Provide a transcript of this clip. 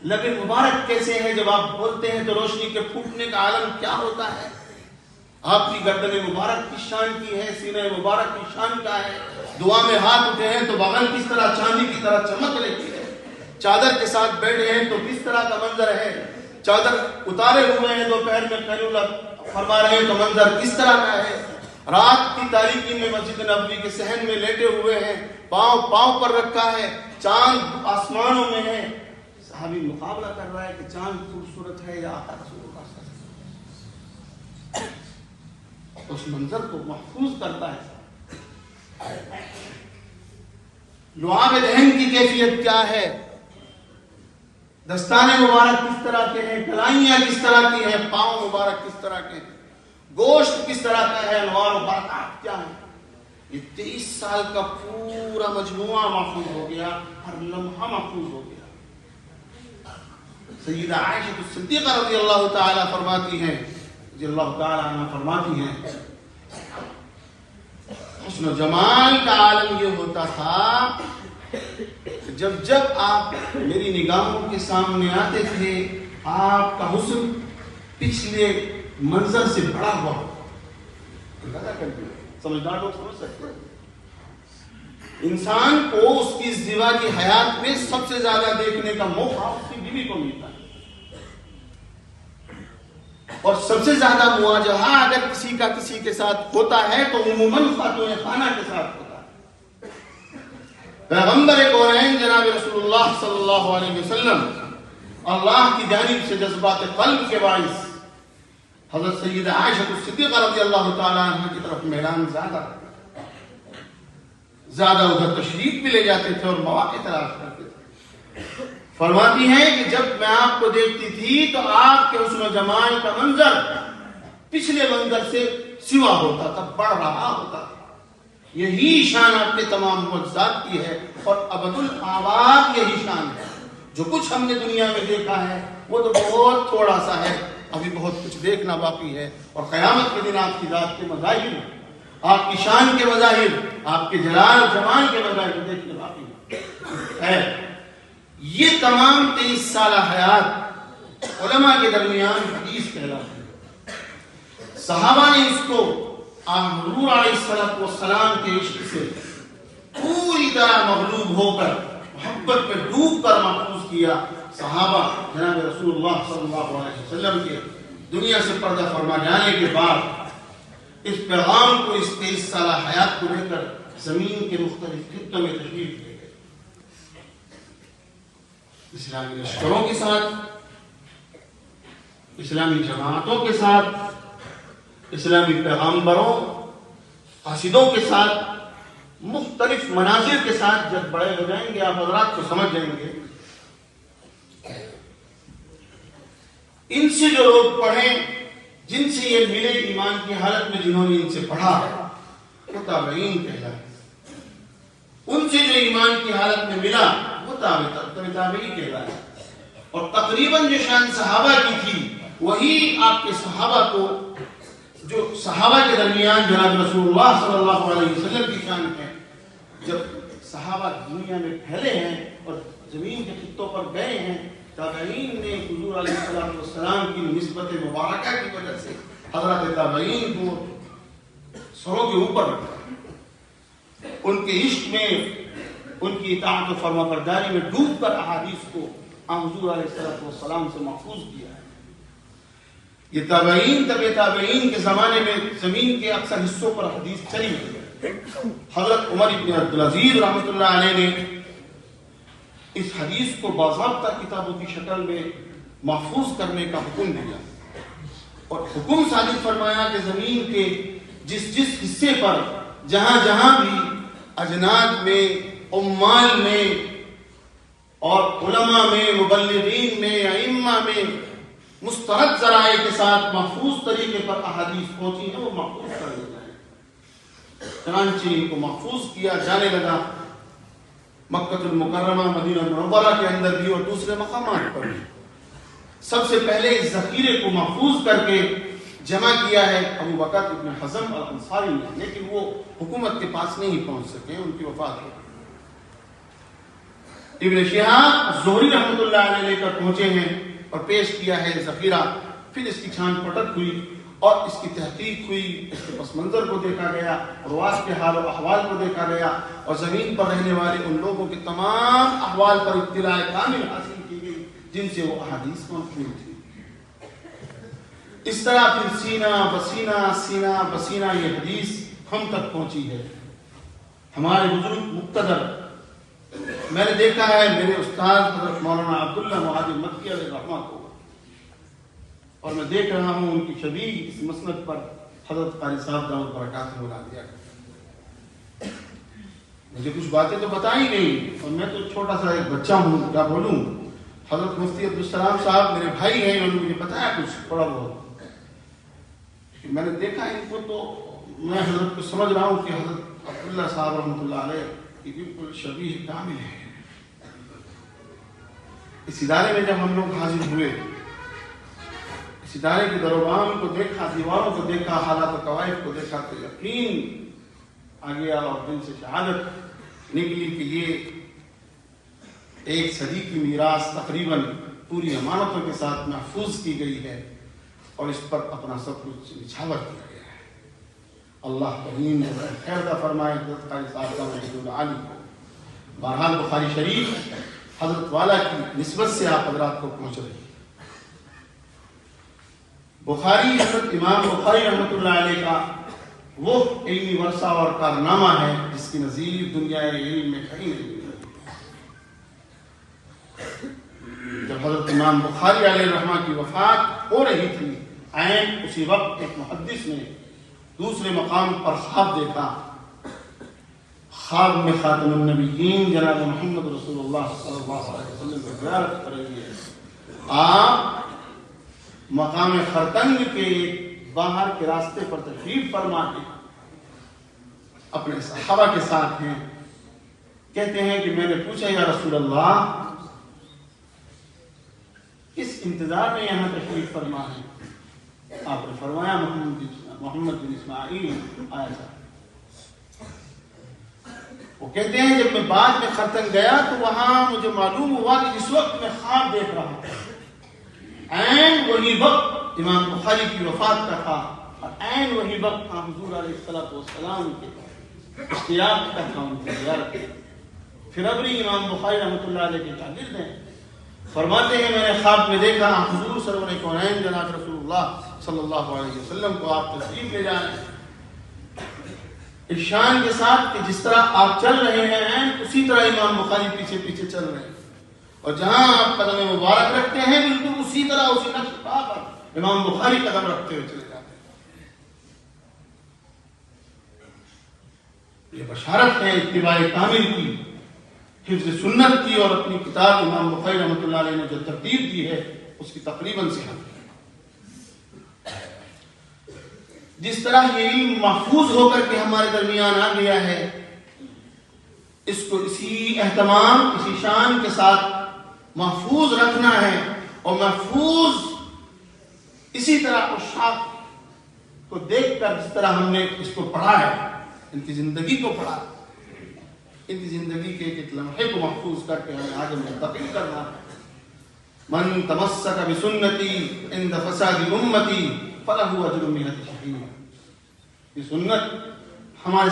لب مبارک کیسے ہیں، جب آپ بولتے ہیں تو روشنی کے پھوٹنے کا عالم کیا ہوتا ہے. آپ کی گردن مبارک کس شان کی ہے، سینہ مبارک کی شان کا ہے. دعا میں ہاتھ اٹھے ہیں تو بغل کس طرح چاندی کی طرح چمک لیتی ہے. چادر کے ساتھ بیٹھے ہیں تو کس طرح کا منظر ہے. چادر اتارے ہوئے ہیں دوپہر میں قیلولہ فرما رہے ہیں تو منظر کس طرح کا ہے. رات کی تاریکی میں مسجد نبوی کے صحن میں لیٹے ہوئے ہیں، پاؤں پر رکھا ہے، چاند آسمانوں میں ہے. صحابی مقابلہ کر رہا ہے کہ چاند خوبصورت ہے یا رسول اللہ صلی اللہ علیہ وسلم. اس منظر کو محفوظ کرتا ہے. لعاب دہن کی کیفیت کیا ہے، دستانے مبارک کس طرح کے ہیں، کلائیاں کس طرح کی ہیں، پاؤں مبارک کس طرح کے ہیں، گوشت کس طرح کا ہے، انوار و برکات کیا ہے. یہ 23 سال کا پورا مجموعہ محفوظ ہو گیا، ہر لمحہ محفوظ ہو گیا. سیدہ عائشہ صدیقہ رضی اللہ تعالی فرماتی ہیں، رضی اللہ تعالی عنہ فرماتی ہیں، حسن و جمال کا عالم یہ ہوتا تھا جب جب آپ میری نگاہوں کے سامنے آتے تھے آپ کا حسن پچھلے منظر سے بڑا ہوا. سمجھدار لوگ سمجھ سکتے ہیں. انسان کو اس کی ازدواج کی حیات میں سب سے زیادہ دیکھنے کا موقع اس کی بیوی کو ملتا ہے، اور سب سے زیادہ مواجہہ اگر کسی کا کسی کے ساتھ ہوتا ہے تو عموماً خاتون خانہ کے ساتھ ہوتا ہے. پیغمبر کونین جناب رسول اللہ صلی اللہ علیہ وسلم اللہ کی جانب سے جذبات قلب کے باعث حضرت سیدہ عائشہ صدیقہ رضی اللہ تعالیٰ عنہ کی طرف میدان زیادہ ادھر تشریف بھی لے جاتے تھے اور مواقع تلاش کرتے تھے. فرماتی ہیں کہ جب میں آپ کو دیکھتی تھی تو آپ کے حسن و جمال کا منظر پچھلے منظر سے سوا ہوتا تھا، بڑھ رہا ہوتا تھا. یہی شان آپ کے تمام معجزات کی ہے اور ابد الآباد یہی شان ہے. جو کچھ ہم نے دنیا میں دیکھا ہے وہ تو بہت تھوڑا سا ہے، ابھی بہت کچھ دیکھنا باقی ہے. اور قیامت کے دن آپ کی ذات کے مظاہر، آپ کی شان کے مظاہر، آپ کے جلال و جمال کے مظاہر دیکھنے باقی ہے. یہ تمام 23 سالہ حیات علماء کے درمیان حدیث کہلاتی ہے. صحابہ نے اس کو حضور علیہ السلام کے عشق سے پوری طرح مغلوب ہو کر محبت میں ڈوب کر محفوظ کیا. صحابہ جناب رسول اللہ صلی اللہ علیہ وسلم کے دنیا سے پردہ فرما جانے کے بعد اس پیغام کو، اس 23 سالہ حیات کو لے کر زمین کے مختلف خطوں میں تشریف لے گئے. اسلامی لشکروں کے ساتھ، اسلامی جماعتوں کے ساتھ، اسلامی پیغامبروں، قاصدوں کے ساتھ، مختلف مناظر کے ساتھ جب بڑے ہو جائیں گے آپ حضرات کو سمجھ جائیں گے. ان سے جو لوگ پڑھیں، جن سے یہ ملے ایمان کی حالت میں، جنہوں نے ان سے پڑھا وہ تابعین کہلاتے. ان سے جو ایمان کی حالت میں ملا وہ تابعی کہلاتے. اور تقریباً جو شان صحابہ کی تھی وہی آپ کے صحابہ کو، جو صحابہ کے درمیان جناب رسول اللہ صلی اللہ علیہ وسلم کی شان ہے. جب صحابہ دنیا میں پھیلے ہیں اور زمین کے خطوں پر گئے ہیں، تابعین نے حضور علیہ السلام کی نسبت مبارکہ کی وجہ سے حضرت تابعین کو سروں کے اوپر رکھا، ان کے عشق میں، ان کی اطاعت و فرما برداری میں ڈوب کر احادیث کو حضور علیہ السلام سے محفوظ کیا ہے. یہ تابعین تابعین کے زمانے میں زمین کے اکثر حصوں پر حدیث چلی ہے. حضرت عمر بن عبدالعزیز رحمۃ اللہ علیہ نے اس حدیث کو باضابطہ کتابوں کی شکل میں محفوظ کرنے کا حکم دیا اور حکم صادق فرمایا کہ زمین کے جس جس حصے پر جہاں جہاں بھی اجناد میں، عمال میں اور علماء میں، مبلغین میں، ائمہ میں مسترد ذرائع کے ساتھ محفوظ طریقے پر احادیث پہنچی ہیں وہ محفوظ کر دیتا ہے. چنانچہ ان کو محفوظ کیا جانے لگا. مکہ المکرمہ، مدینہ منورہ کے اندر بھی اور دوسرے مقامات پر بھی. سب سے پہلے اس ذخیرے کو محفوظ کر کے جمع کیا ہے ابو بکر ابن حزم الانصاری نے، لیکن وہ حکومت کے پاس نہیں پہنچ سکے، ان کی وفات ہو گئی. ابن شہاب زہری رحمۃ اللہ علیہ لے کر پہنچے ہیں اور پیش کیا ہے ذخیرہ. پھر اس کی چھان پٹک ہوئی اور اس کی تحقیق ہوئی، اس کے پس منظر کو دیکھا گیا، رواج کے حال و احوال کو دیکھا گیا، اور زمین پر رہنے والے ان لوگوں کے تمام احوال پر اطلاع کامل حاصل کی گئی جن سے وہ احادیث منقول تھی. اس طرح پھر سینہ بسینہ یہ حدیث ہم تک پہنچی ہے. ہمارے بزرگ مقتدر، میں نے دیکھا ہے میرے استاد حضرت مولانا عبداللہ معاذ مکی علیہ رحمہ کو، اور میں دیکھ رہا ہوں ان کی شبیہ اس مسند پر حضرت قاری صاحب داؤد برکات نے بنا دیا. مجھے کچھ باتیں تو بتائی نہیں، اور میں تو چھوٹا سا ایک بچہ ہوں، کیا بولوں. حضرت مفتی عبدالسلام صاحب میرے بھائی ہیں، انہوں نے مجھے بتایا کچھ تھوڑا بہت. میں نے دیکھا ان کو تو میں حضرت کو سمجھ رہا ہوں کہ حضرت عبداللہ صاحب رحمۃ اللہ علیہ کی بالکل شبیہ کامل ہے. اس ادارے میں جب ہم لوگ حاضر ہوئے، اس ادارے کے دروبان کو دیکھا، دیواروں کو دیکھا، حالات و قواعد کو دیکھا تو یقین آ گیا اور دل سے شہادت نکلی کہ یہ ایک صدی کی میراث تقریباً پوری امانتوں کے ساتھ محفوظ کی گئی ہے اور اس پر اپنا سب کچھ نچھاور کیا گیا ہے. اللہ کریم نے خیر دا فرمائے حضرت قاری صاحب کا محمود عالی کو. بہرحال بخاری شریف حضرت والا کی نسبت سے آپ حضرات کو پہنچ رہی ہے. بخاری حضرت امام بخاری رحمۃ اللہ علیہ کا وہ علمی ورثہ اور کارنامہ ہے جس کی نظیر دنیا علم میں کہیں نہیں. جب حضرت امام بخاری علیہ الرحمہ کی وفات ہو رہی تھی، عین اسی وقت ایک محدث نے دوسرے مقام پر خواب دیکھا. خواب میں خاتم النبیین جناب محمد رسول اللہ صلی اللہ علیہ وسلم کی زیارت کر رہی ہے. آپ مقام خرطنگ کے باہر کے راستے پر تشریف فرما کے اپنے صحابہ کے ساتھ ہیں. کہتے ہیں کہ میں نے پوچھا یا رسول اللہ کس انتظار میں یہاں تشریف فرما ہے؟ آپ نے فرمایا محمد بن اسماعیل آیا تھا. وہ کہتے ہیں جب میں بعد میں خرطنگ گیا تو وہاں مجھے معلوم ہوا کہ جس وقت میں خواب دیکھ رہا تھا عین وہی وقت امام بخاری کی وفات کا تھا، اور عین وہی وقت حضور علیہ الصلوۃ والسلام کے اشتیاق کا تھا، ان کی زیارت. پھر ابری امام بخاری رحمۃ اللہ علیہ کے شاگرد ہیں، فرماتے ہیں میں نے خواب میں دیکھا حضور سرور کونین جناب رسول اللہ صلی اللہ علیہ وسلم کو آپ تشریف لے جائیں ارشاد کے ساتھ کہ جس طرح آپ چل رہے ہیں اسی طرح امام بخاری پیچھے پیچھے چل رہے ہیں، اور جہاں آپ قدم مبارک رکھتے ہیں بالکل اسی طرح اسی نقش پا پر امام بخاری قدم رکھتے ہوئے چلے جاتے ہیں. یہ بشارت ہے اتباع کامل کی، حفظ سنت کی، اور اپنی کتاب امام بخاری رحمۃ اللہ علیہ نے جو ترتیب دی ہے اس کی تقریباً صحت. جس طرح یہ علم محفوظ ہو کر کے ہمارے درمیان آ گیا ہے، اس کو اسی اہتمام اسی شان کے ساتھ محفوظ رکھنا ہے، اور محفوظ اسی طرح اس شاخ کو دیکھ کر جس طرح ہم نے اس کو پڑھا ہے، ان کی زندگی کو پڑھا، ان کی زندگی کے ایک لمحے کو محفوظ کر کے ہمیں آگے منتقل کرنا ہے. من تمسک بسنتی عند فساد امتی فلہ اجر مئۃ شہید. یہ سنت ہمارے